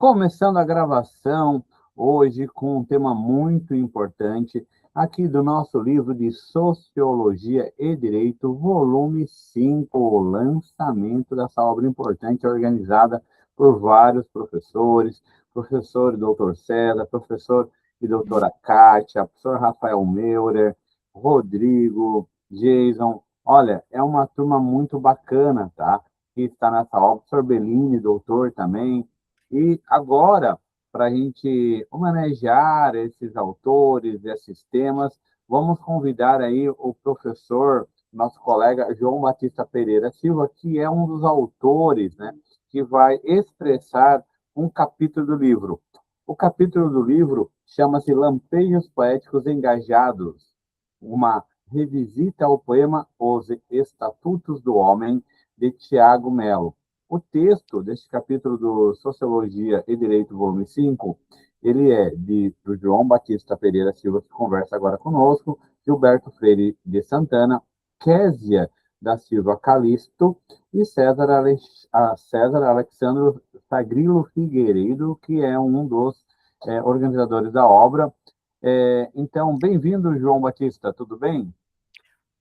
Começando a gravação hoje com um tema muito importante aqui do nosso livro de Sociologia e Direito, volume 5, o lançamento dessa obra importante organizada por vários professores, professor Dr. César, professor e doutora Kátia, professor Rafael Meurer, Rodrigo, Jason. Olha, é uma turma muito bacana, tá? Que está nessa obra, professor Bellini, doutor também. E agora, para a gente homenagear esses autores, esses temas, vamos convidar aí o professor, nosso colega João Batista Pereira Silva, que é um dos autores, né, que vai expressar um capítulo do livro. O capítulo do livro chama-se Lampejos Poéticos Engajados, uma revisita ao poema Os Estatutos do Homem, de Tiago Melo. O texto deste capítulo do Sociologia e Direito, volume 5, ele é do João Batista Pereira Silva, que conversa agora conosco, Gilberto Freire de Santana, Késia da Silva Calisto e César Alexandro Sagrilo Figueiredo, que é um dos organizadores da obra. Então, bem-vindo, João Batista, tudo bem?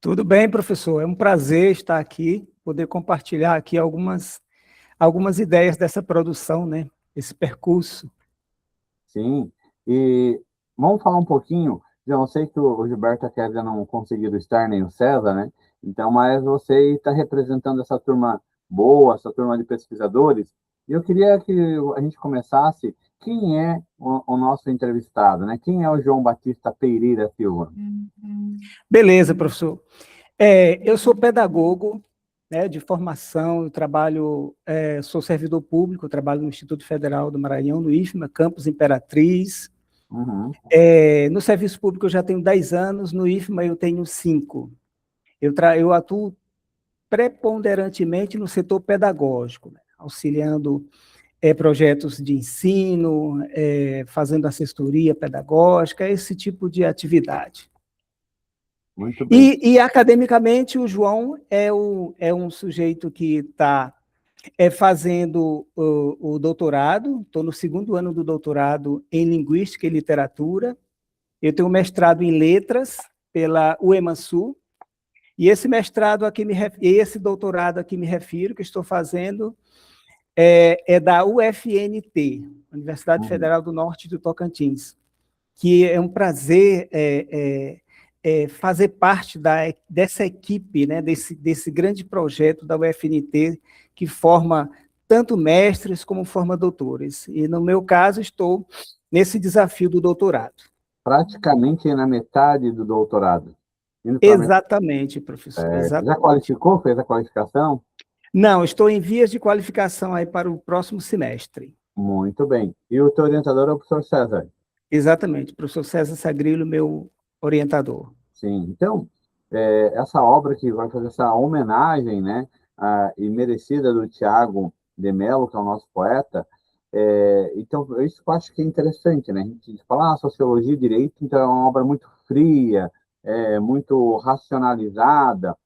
Tudo bem, professor. É um prazer estar aqui, poder compartilhar aqui algumas ideias dessa produção, né? Esse percurso. Sim, e vamos falar um pouquinho. Eu sei que o Gilberto e a Kézia não conseguiram estar, nem o César, né? Então, mas você está representando essa turma boa, essa turma de pesquisadores, e eu queria que a gente começasse. Quem é o nosso entrevistado, né? Quem é o João Batista Pereira Silva? Beleza, professor. Eu sou pedagogo, né, de formação, eu trabalho, sou servidor público, eu trabalho no Instituto Federal do Maranhão, no IFMA, Campus Imperatriz. Uhum. No serviço público eu já tenho 10 anos, no IFMA eu tenho 5. Eu atuo preponderantemente no setor pedagógico, né, auxiliando projetos de ensino, fazendo assessoria pedagógica, esse tipo de atividade. Muito bem. E academicamente, o João é um sujeito que está fazendo o doutorado, estou no 2º ano do doutorado em Linguística e Literatura, eu tenho mestrado em Letras pela UEMASul, e esse mestrado aqui, esse doutorado a que me refiro, que estou fazendo, é da UFNT, Universidade Federal do Norte do Tocantins, que é um prazer fazer parte dessa equipe, né, desse grande projeto da UFNT, que forma tanto mestres como forma doutores. E, no meu caso, estou nesse desafio do doutorado. Praticamente na metade do doutorado. Exatamente, professor. Exatamente. Já qualificou? Fez a qualificação? Não, estou em vias de qualificação aí para o próximo semestre. Muito bem. E o teu orientador é o professor César? Exatamente, professor César Sagrilo, meu orientador. Sim. Então, essa obra que vai fazer essa homenagem, né, e merecida do Tiago de Mello, que é o nosso poeta, então, isso eu acho que é interessante, né? A gente fala, sociologia e direito, então é uma obra muito fria, muito racionalizada.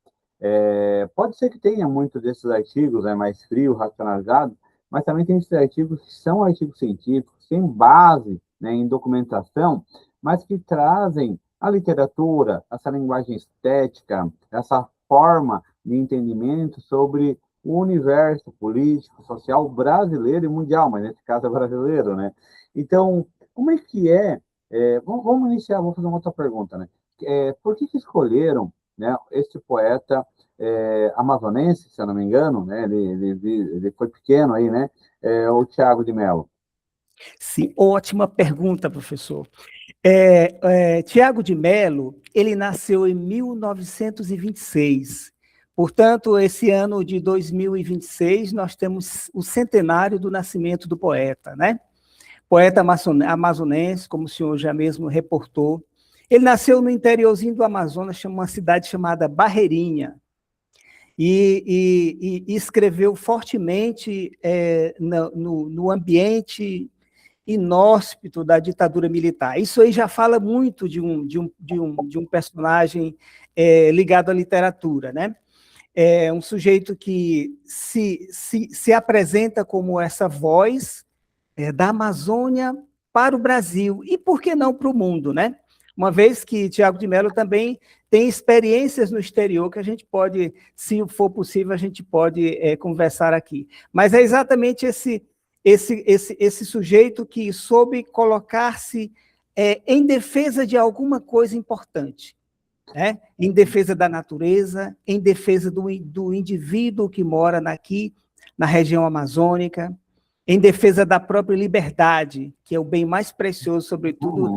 Pode ser que tenha muitos desses artigos, né, mais frios, racionalizados, mas também tem esses artigos que são artigos científicos, sem base, né, em documentação, mas que trazem a literatura, essa linguagem estética, essa forma de entendimento sobre o universo político, social brasileiro e mundial, mas nesse caso é brasileiro, né? Então, como é que vamos iniciar, vou fazer uma outra pergunta, né? Por que escolheram, né, este poeta amazonense, se eu não me engano, né? Ele foi pequeno aí, né? O Tiago de Mello. Sim, ótima pergunta, professor. Tiago de Mello, ele nasceu em 1926. Portanto, esse ano de 2026, nós temos o centenário do nascimento do poeta, né? Poeta amazonense, como o senhor já mesmo reportou. Ele nasceu no interiorzinho do Amazonas, uma cidade chamada Barreirinha, e escreveu fortemente no ambiente inóspito da ditadura militar. Isso aí já fala muito de um personagem ligado à literatura, né? É um sujeito que se apresenta como essa voz da Amazônia para o Brasil, e por que não para o mundo, né? Uma vez que Tiago de Mello também tem experiências no exterior que a gente pode, se for possível, a gente pode conversar aqui. Mas é exatamente esse sujeito que soube colocar-se em defesa de alguma coisa importante, né? Em defesa da natureza, em defesa do indivíduo que mora aqui, na região amazônica, em defesa da própria liberdade, que é o bem mais precioso, sobretudo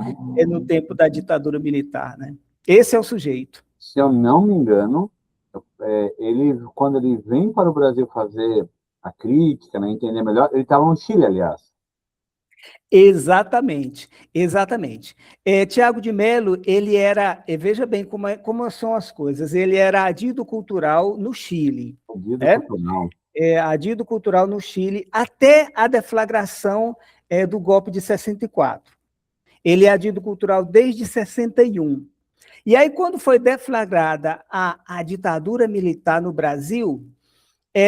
no tempo da ditadura militar, né? Esse é o sujeito. Se eu não me engano, quando ele vem para o Brasil fazer a crítica, né, entender melhor, ele estava no Chile, aliás. Exatamente, exatamente. Tiago de Mello, ele era, veja bem como são as coisas, ele era adido cultural no Chile. Adido cultural. Adido cultural no Chile, até a deflagração do golpe de 64. Ele é adido cultural desde 61. E aí, quando foi deflagrada a ditadura militar no Brasil,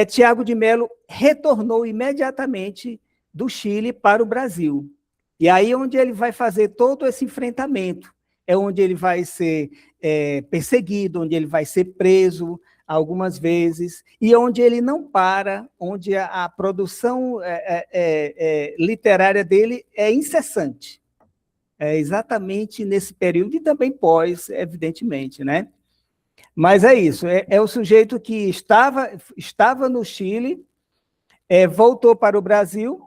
Tiago de Mello retornou imediatamente do Chile para o Brasil. E aí onde ele vai fazer todo esse enfrentamento, é onde ele vai ser perseguido, onde ele vai ser preso algumas vezes, e onde ele não para, onde a produção literária dele é incessante. É exatamente nesse período, e também pós, evidentemente, né? Mas é isso, é o sujeito que estava no Chile, voltou para o Brasil.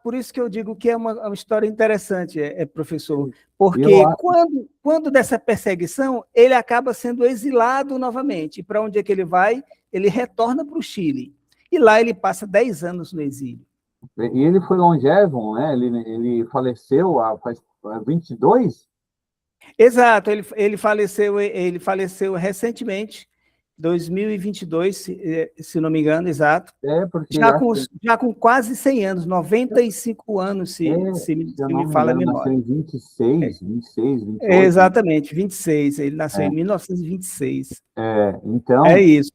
Por isso que eu digo que é uma história interessante, professor, porque quando dessa perseguição, ele acaba sendo exilado novamente. E para onde é que ele vai? Ele retorna para o Chile. E lá ele passa 10 anos no exílio. E ele foi longevo, né? Ele faleceu faz 22? Exato, ele faleceu recentemente, 2022, se não me engano, exato. Porque já com quase 100 anos, 95 anos, se me fala a memória. Ele nasceu em 26, 28. Exatamente, 26, ele nasceu em 1926. Então... É isso.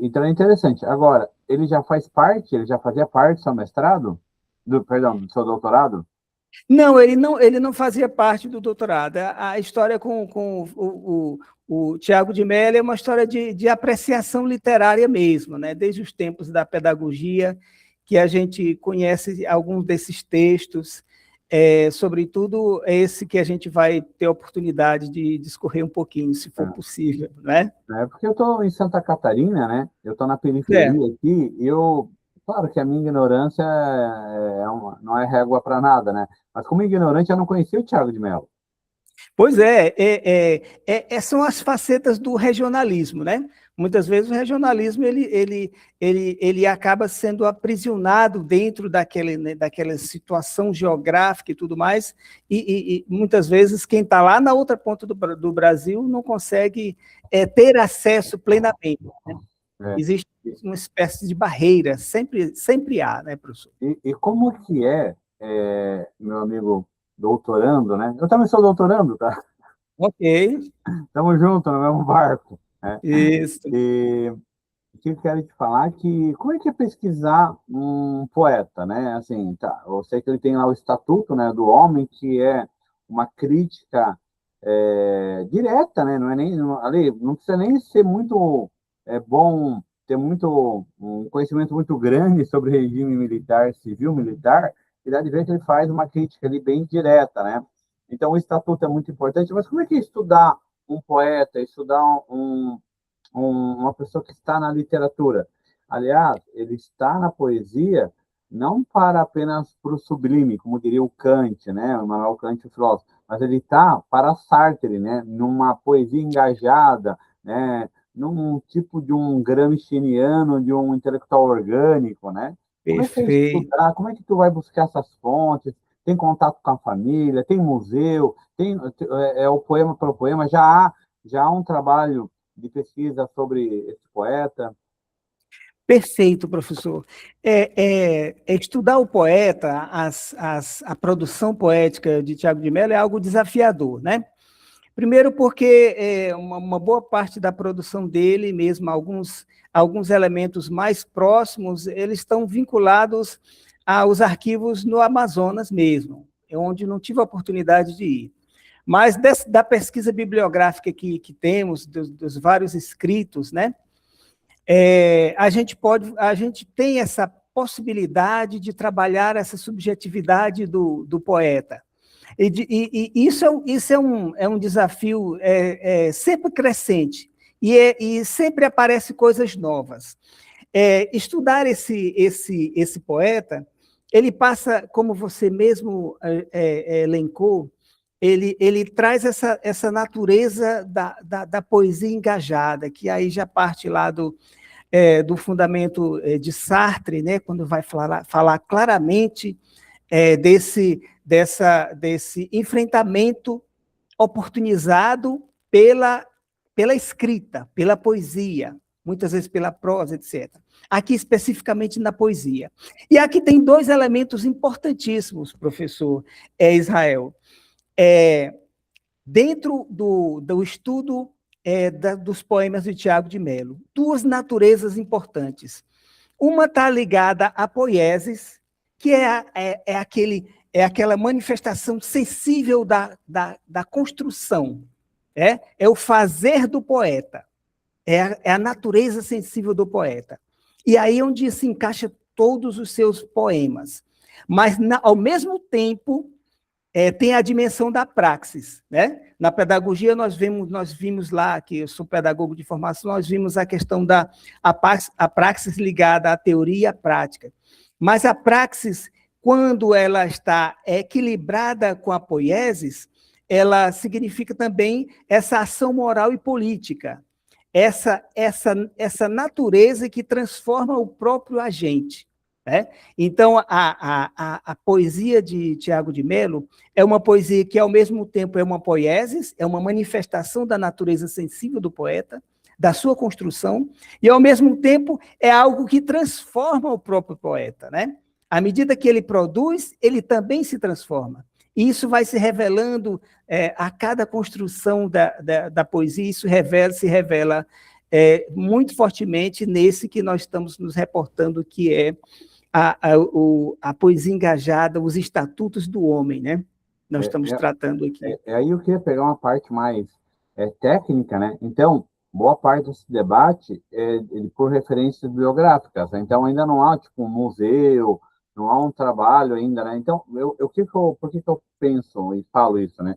Então é interessante. Agora, ele já fazia parte do seu mestrado? Do seu doutorado? Não, ele não fazia parte do doutorado. A história com o Tiago de Mello é uma história de apreciação literária mesmo, né? Desde os tempos da pedagogia, que a gente conhece alguns desses textos, sobretudo esse que a gente vai ter a oportunidade de discorrer um pouquinho, se for possível, né? Porque eu estou em Santa Catarina, né? Eu estou na periferia aqui, e claro que a minha ignorância não é régua para nada, né? Mas como ignorante, eu não conhecia o Tiago de Mello. Pois são as facetas do regionalismo, né? Muitas vezes o regionalismo ele acaba sendo aprisionado dentro daquela situação geográfica e tudo mais, e muitas vezes quem está lá na outra ponta do Brasil não consegue ter acesso plenamente, né? Existe uma espécie de barreira, sempre há, né, professor? E como que meu amigo doutorando, né? Eu também sou doutorando, tá? Ok. Estamos juntos no mesmo barco, né? Isso. E o que eu quero te falar como é que é pesquisar um poeta, né? Assim, tá, eu sei que ele tem lá o Estatuto, né, do Homem, que é uma crítica direta, né? Não é nem ali, não precisa nem ser muito bom, ter um conhecimento muito grande sobre regime militar, civil militar, e dá de ver que ele faz uma crítica ali bem direta, né? Então, o Estatuto é muito importante, mas como é que é estudar um poeta, estudar uma pessoa que está na literatura? Aliás, ele está na poesia não para apenas para o sublime, como diria o Kant, né? O Immanuel Kant, o filósofo, mas ele está para Sartre, né? Numa poesia engajada, né? Num tipo de um gramsciano, de um intelectual orgânico, né? Como é que é estudar? Como é que tu vai buscar essas fontes? Tem contato com a família? Tem museu? Tem o poema para o poema? Já há um trabalho de pesquisa sobre esse poeta? Perfeito, professor. Estudar o poeta, a produção poética de Tiago de Mello é algo desafiador, né? Primeiro porque uma boa parte da produção dele, mesmo alguns elementos mais próximos, eles estão vinculados aos arquivos no Amazonas mesmo, onde não tive a oportunidade de ir. Mas da pesquisa bibliográfica que temos, dos vários escritos, né, a gente tem essa possibilidade de trabalhar essa subjetividade do poeta. E isso é um desafio sempre crescente, e sempre aparecem coisas novas. Estudar esse poeta, ele passa, como você mesmo elencou, ele traz essa natureza da poesia engajada, que aí já parte lá do fundamento de Sartre, né, quando vai falar claramente desse enfrentamento oportunizado pela escrita, pela poesia, muitas vezes pela prosa, etc. Aqui, especificamente na poesia. E aqui tem dois elementos importantíssimos, professor Israel. Dentro do estudo dos poemas de Tiago de Mello, duas naturezas importantes. Uma está ligada à poiesis, que é aquela manifestação sensível da construção, é o fazer do poeta, é a natureza sensível do poeta. E aí é onde se encaixa todos os seus poemas. Mas, ao mesmo tempo, tem a dimensão da praxis, né? Na pedagogia, nós vimos lá, que eu sou pedagogo de formação, nós vimos a questão a praxis ligada à teoria e à prática. Mas a praxis, quando ela está equilibrada com a poiesis, ela significa também essa ação moral e política, essa natureza que transforma o próprio agente. Então, a poesia de Tiago de Mello é uma poesia que, ao mesmo tempo, é uma poiesis, é uma manifestação da natureza sensível do poeta, da sua construção, e, ao mesmo tempo, é algo que transforma o próprio poeta, né? À medida que ele produz, ele também se transforma. E isso vai se revelando a cada construção da poesia, isso se revela muito fortemente nesse que nós estamos nos reportando, que é a poesia engajada, os estatutos do homem, né? Nós estamos tratando aqui. Aí eu queria pegar uma parte mais técnica, né? Então, boa parte desse debate é por referências bibliográficas, né? Então, ainda não há, tipo, um museu, não há um trabalho ainda, né? Então, por que que eu penso e falo isso, né?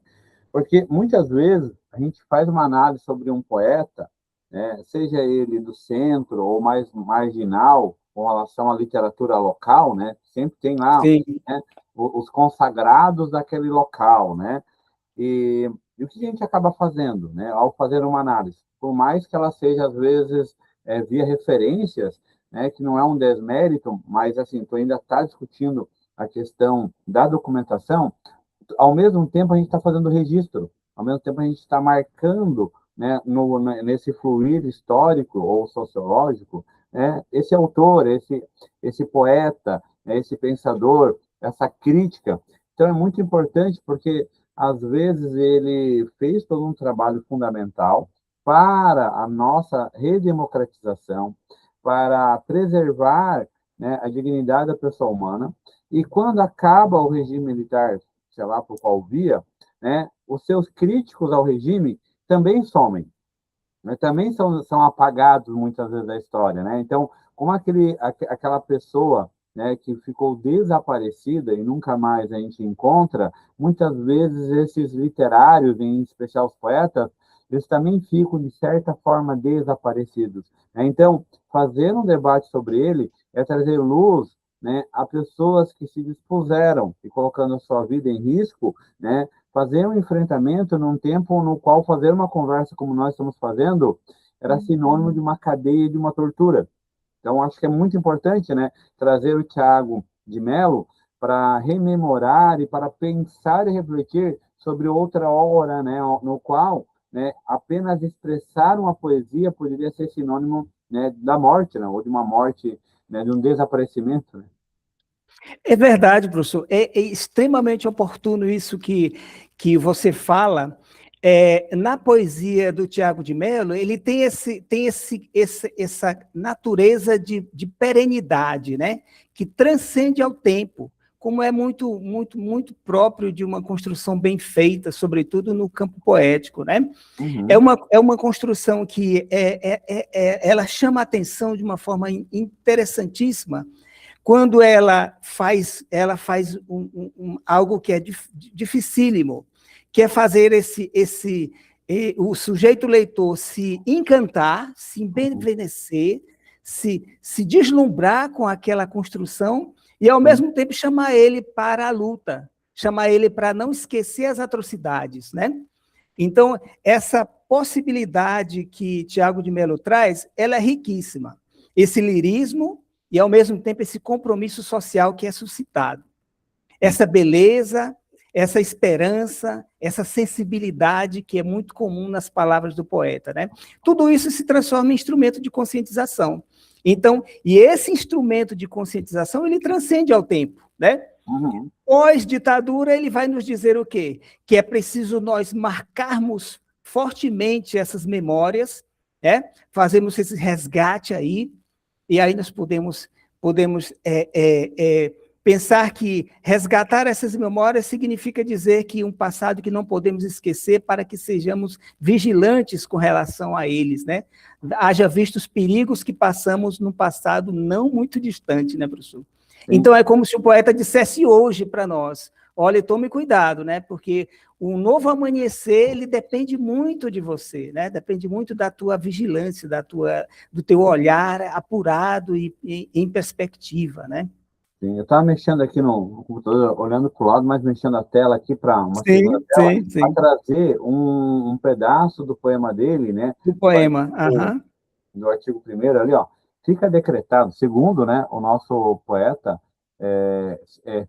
Porque, muitas vezes, a gente faz uma análise sobre um poeta, né, seja ele do centro ou mais marginal, com relação à literatura local, né? Sempre tem lá, né, os consagrados daquele local, né? E o que a gente acaba fazendo, né, ao fazer uma análise? Por mais que ela seja, às vezes, via referências, né, que não é um desmérito, mas, assim, tu ainda está discutindo a questão da documentação, ao mesmo tempo a gente está fazendo registro, ao mesmo tempo a gente está marcando, né, nesse fluir histórico ou sociológico, né, esse autor, esse poeta, né, esse pensador, essa crítica. Então, é muito importante porque, às vezes, ele fez todo um trabalho fundamental para a nossa redemocratização, para preservar, né, a dignidade da pessoa humana, e quando acaba o regime militar, sei lá por qual via, né, os seus críticos ao regime também somem, né, também são apagados muitas vezes da história, né? Então, como aquela pessoa, né, que ficou desaparecida e nunca mais a gente encontra, muitas vezes esses literários, em especial os poetas, eles também ficam, de certa forma, desaparecidos, né? Então, fazer um debate sobre ele é trazer luz, né, a pessoas que se dispuseram e colocando a sua vida em risco, né, fazer um enfrentamento num tempo no qual fazer uma conversa como nós estamos fazendo era sinônimo de uma cadeia e de uma tortura. Então, acho que é muito importante, né, trazer o Tiago de Mello para rememorar e para pensar e refletir sobre outra hora, né, no qual, né, apenas expressar uma poesia poderia ser sinônimo, né, da morte, né, ou de uma morte, né, de um desaparecimento, né? É verdade, professor. É extremamente oportuno isso que você fala, Na poesia do Tiago de Mello, ele tem essa natureza de perenidade, né? Que transcende ao tempo, como é muito, muito, muito próprio de uma construção bem feita, sobretudo no campo poético, né? Uhum. É uma construção que ela chama a atenção de uma forma interessantíssima, quando ela faz algo que é dificílimo, que é fazer o sujeito leitor se encantar, se embevecer, se deslumbrar com aquela construção e, ao mesmo tempo, chamar ele para a luta, chamar ele para não esquecer as atrocidades, né? Então, essa possibilidade que Tiago de Mello traz, ela é riquíssima. Esse lirismo e, ao mesmo tempo, esse compromisso social que é suscitado. Essa beleza, essa esperança, essa sensibilidade que é muito comum nas palavras do poeta, né? Tudo isso se transforma em instrumento de conscientização. Então, e esse instrumento de conscientização, ele transcende ao tempo, né? Uhum. Pós-ditadura, ele vai nos dizer o quê? Que é preciso nós marcarmos fortemente essas memórias, né? Fazemos esse resgate aí, e aí nós podemos pensar que resgatar essas memórias significa dizer que um passado que não podemos esquecer para que sejamos vigilantes com relação a eles, né? Haja visto os perigos que passamos no passado não muito distante, né, professor? Sim. Então, é como se o poeta dissesse hoje para nós, olha, tome cuidado, né? Porque o novo amanhecer, ele depende muito de você, né? Depende muito da tua vigilância, do teu olhar apurado e em perspectiva, né? Sim, eu estava mexendo aqui no computador, olhando para o lado, mas mexendo a tela aqui para uma segunda tela, para trazer um pedaço do poema dele, né? Do poema, do artigo 1º ali, ó. Fica decretado, segundo, né, o nosso poeta,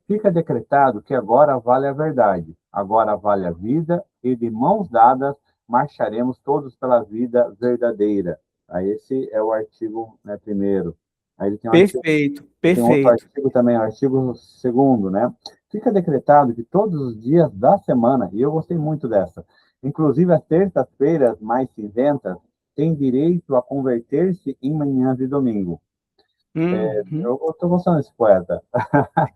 fica decretado que agora vale a verdade, agora vale a vida, e de mãos dadas marcharemos todos pela vida verdadeira. Aí esse é o artigo, né, 1º. Aí ele tem perfeito. Tem outro artigo também, o artigo 2º, né? Fica decretado que todos os dias da semana, e eu gostei muito dessa, inclusive as terças-feiras mais cinzentas, têm direito a converter-se em manhãs de domingo. Eu estou gostando desse poeta.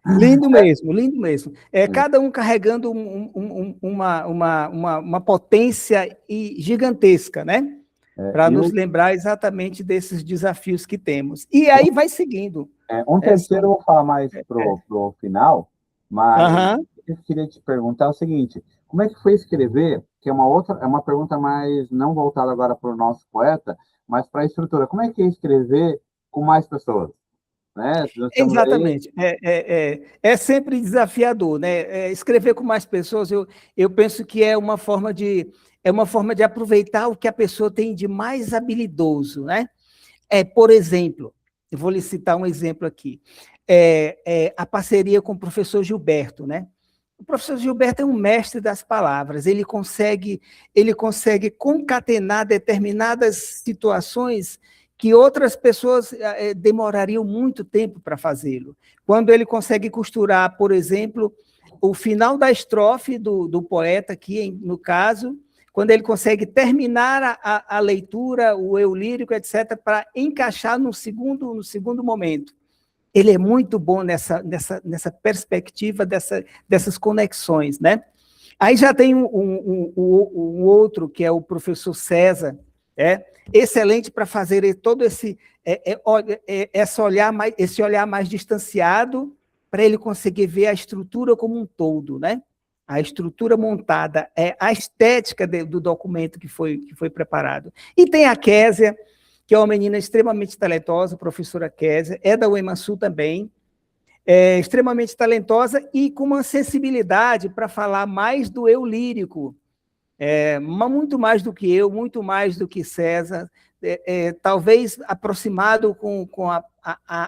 Lindo mesmo, lindo mesmo. Cada um carregando uma potência gigantesca, né? Para nos lembrar exatamente desses desafios que temos. E aí vai seguindo. Terceiro eu vou falar mais pro final, mas eu queria te perguntar o seguinte, como é que foi escrever, que é uma pergunta mais não voltada agora para o nosso poeta, mas para a estrutura. Como é que é escrever com mais pessoas? Né? Exatamente. É sempre desafiador, né? Escrever com mais pessoas, eu penso que é uma forma de aproveitar o que a pessoa tem de mais habilidoso, né? Por exemplo, eu vou lhe citar um exemplo aqui, a parceria com o professor Gilberto, né? O professor Gilberto é um mestre das palavras, ele consegue concatenar determinadas situações que outras pessoas demorariam muito tempo para fazê-lo. Quando ele consegue costurar, por exemplo, o final da estrofe do poeta, aqui no caso, quando ele consegue terminar a leitura, o eu lírico, etc., para encaixar no segundo momento. Ele é muito bom nessa perspectiva dessas conexões, né? Aí já tem um outro, que é o professor César, excelente para fazer todo esse olhar mais distanciado, para ele conseguir ver a estrutura como um todo, né? A estrutura montada, a estética do documento que foi preparado. E tem a Késia, que é uma menina extremamente talentosa, a professora Késia, é da UEMASul também, extremamente talentosa e com uma sensibilidade para falar mais do eu lírico, muito mais do que eu, muito mais do que César, talvez aproximado com a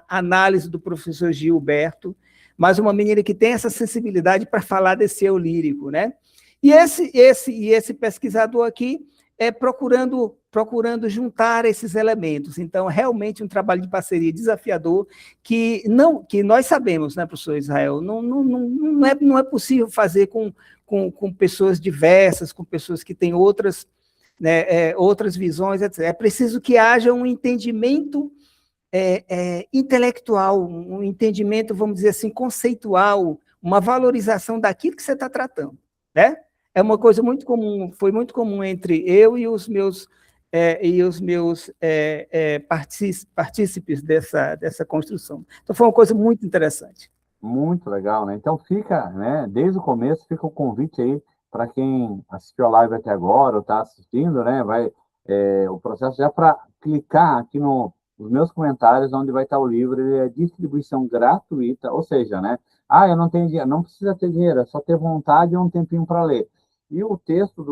análise do professor Gilberto, mas uma menina que tem essa sensibilidade para falar desse eu lírico, né? E esse pesquisador aqui, procurando juntar esses elementos. Então, realmente um trabalho de parceria desafiador que nós sabemos, né, professor Israel, não é possível fazer com pessoas diversas, com pessoas que têm outras, né, outras visões, etc. É preciso que haja um entendimento intelectual, um entendimento, vamos dizer assim, conceitual, uma valorização daquilo que você está tratando, né? É uma coisa muito comum, foi muito comum entre eu e os meus partícipes dessa construção. Então, foi uma coisa muito interessante. Muito legal, né? Então fica, né? Desde o começo fica o convite aí para quem assistiu a live até agora ou está assistindo, né? O processo já para clicar aqui nos meus comentários, onde vai estar o livro, ele é distribuição gratuita, ou seja, né? Ah, eu não tenho dinheiro, não precisa ter dinheiro, é só ter vontade e um tempinho para ler. E o texto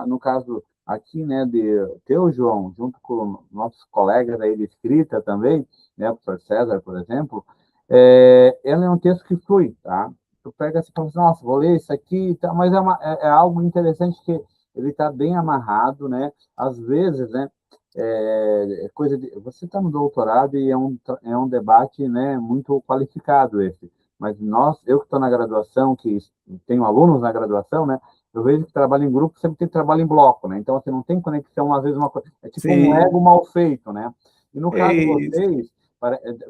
no caso aqui, né, de teu, João, junto com nossos colegas aí de escrita também, né, o professor César, por exemplo, ela é um texto que flui, tá? Tu pega assim e fala assim, nossa, vou ler isso aqui, tá? Mas é algo interessante que ele está bem amarrado, né? Às vezes, né? Você está no doutorado e é um debate, né? Muito qualificado esse. Mas eu que estou na graduação, que tenho alunos na graduação, né? Eu vejo que trabalho em grupo, sempre tem trabalho em bloco, né? Então, assim, não tem conexão, às vezes, uma coisa. É tipo um Sim, ego mal feito, né? E no é caso de isso. vocês,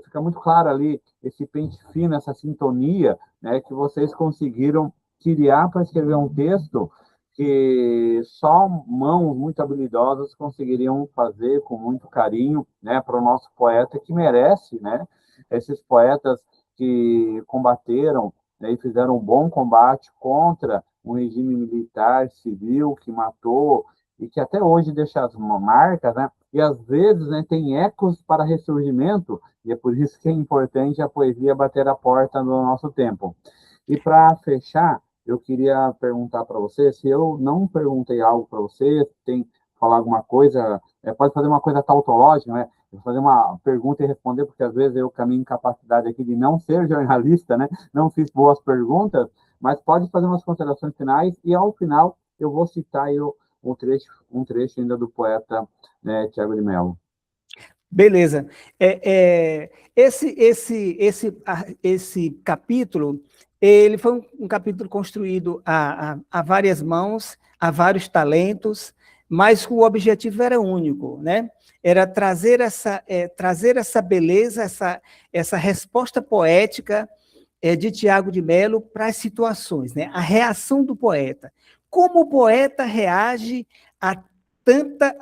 fica muito claro ali esse pente fino, essa sintonia, né, que vocês conseguiram criar para escrever um texto que só mãos muito habilidosas conseguiriam fazer com muito carinho, né, para o nosso poeta que merece, né, esses poetas que combateram, né, e fizeram um bom combate contra um regime militar civil que matou e que até hoje deixa as marcas, né, e às vezes, né, tem ecos para ressurgimento, e é por isso que é importante a poesia bater a porta no nosso tempo. E para fechar, eu queria perguntar para você, se eu não perguntei algo para você, tem falar alguma coisa, pode fazer uma coisa tautológica, né? Fazer uma pergunta e responder, porque às vezes eu caminho incapacidade aqui de não ser jornalista, né? Não fiz boas perguntas, mas pode fazer umas considerações finais e ao final eu vou citar eu, um trecho ainda do poeta, né, Tiago de Mello. Beleza. Esse capítulo, ele foi um capítulo construído a várias mãos, a vários talentos, mas o objetivo era único, né? Era trazer essa beleza, essa resposta poética de Tiago de Mello para as situações, né? A reação do poeta. Como o poeta reage a tanta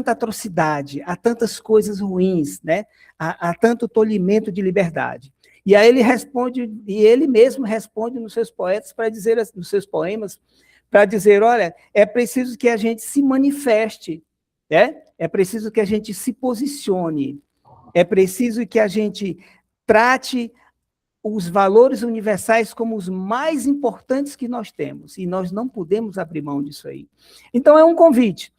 atrocidade, a tantas coisas ruins, né? A tanto tolimento de liberdade. E aí ele responde, e ele mesmo responde nos seus poetas para dizer, nos seus poemas, para dizer, olha, é preciso que a gente se manifeste, né? É preciso que a gente se posicione, é preciso que a gente trate os valores universais como os mais importantes que nós temos, e nós não podemos abrir mão disso aí. Então, é um convite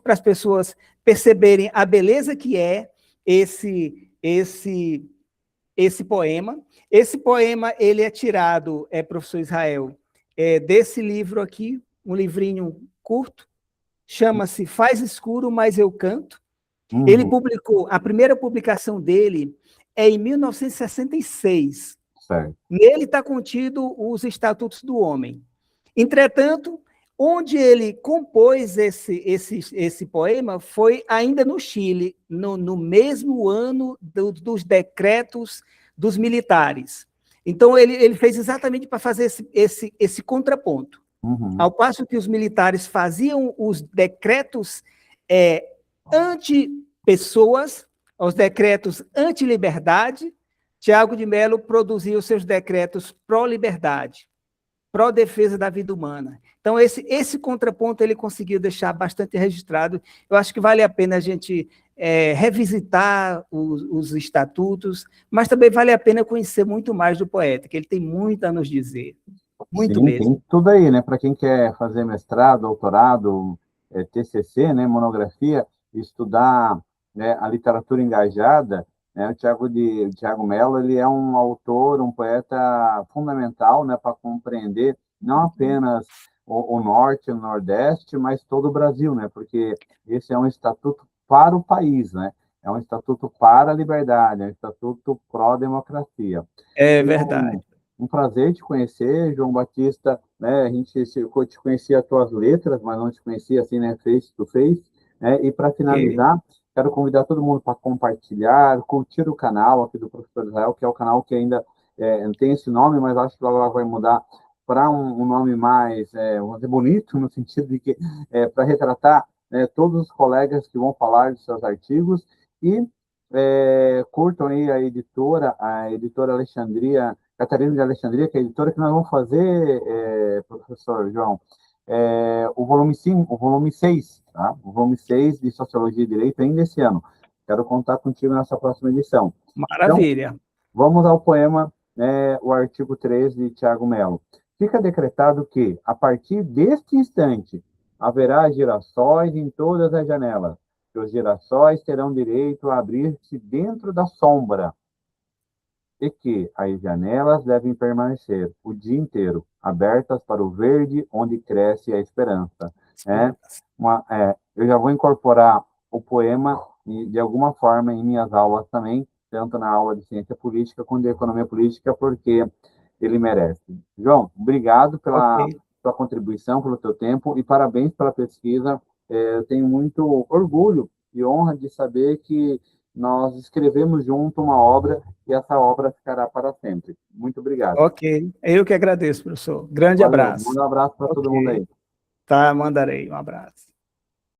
para as pessoas perceberem a beleza que é esse poema. Esse poema, ele é tirado, professor Israel, desse livro aqui, um livrinho curto, chama-se Faz Escuro, Mas Eu Canto. Ele Uhum, publicou, a primeira publicação dele é em 1966. certo. Nele está contido os Estatutos do Homem. Entretanto, onde ele compôs esse poema foi ainda no Chile, no mesmo ano dos decretos dos militares. Então, ele fez exatamente para fazer esse contraponto. Uhum, Ao passo que os militares faziam os decretos anti-pessoas, os decretos anti-liberdade, Tiago de Mello produzia os seus decretos pró-liberdade, pró-defesa da vida humana. Então, esse contraponto ele conseguiu deixar bastante registrado. Eu acho que vale a pena a gente revisitar os estatutos, mas também vale a pena conhecer muito mais do poeta, que ele tem muito a nos dizer, muito sim, mesmo. tem tudo aí, né? Para quem quer fazer mestrado, doutorado, TCC, né, monografia, estudar, né, a literatura engajada, né, o Tiago Mello, ele é um autor, um poeta fundamental, né, para compreender não apenas o Norte, o Nordeste, mas todo o Brasil, né? Porque esse é um estatuto para o país, né? É um estatuto para a liberdade, é um estatuto pró-democracia. É E verdade. um prazer te conhecer, João Batista, né? A gente te conhecia as tuas letras, mas não te conhecia assim, né? Face to face, né? E para Ok. finalizar, quero convidar todo mundo para compartilhar, curtir o canal aqui do Professor Israel, que é o canal que ainda tem esse nome, mas acho que logo vai mudar para um nome mais, vamos dizer, bonito, no sentido de que para retratar todos os colegas que vão falar de seus artigos e curtam aí a editora Alexandria, Catarina de Alexandria, que é a editora que nós vamos fazer, professor João, o volume 5, o volume 6, tá? O volume 6 de Sociologia e Direito ainda esse ano. Quero contar contigo nessa próxima edição. Então, Maravilha. vamos ao poema, o artigo 3 de Tiago Melo. Fica decretado que, a partir deste instante, haverá girassóis em todas as janelas, que os girassóis terão direito a abrir-se dentro da sombra, e que as janelas devem permanecer o dia inteiro abertas para o verde onde cresce a esperança. É eu já vou incorporar o poema de alguma forma em minhas aulas também, tanto na aula de ciência política quanto de economia política, porque ele merece. João, obrigado pela Ok. sua contribuição, pelo teu tempo e parabéns pela pesquisa. Eu tenho muito orgulho e honra de saber que nós escrevemos junto uma obra e essa obra ficará para sempre. Muito obrigado. Ok. Eu que agradeço, professor. Grande Valeu. abraço. Manda um abraço para todo mundo Ok. aí. Tá, mandarei um abraço.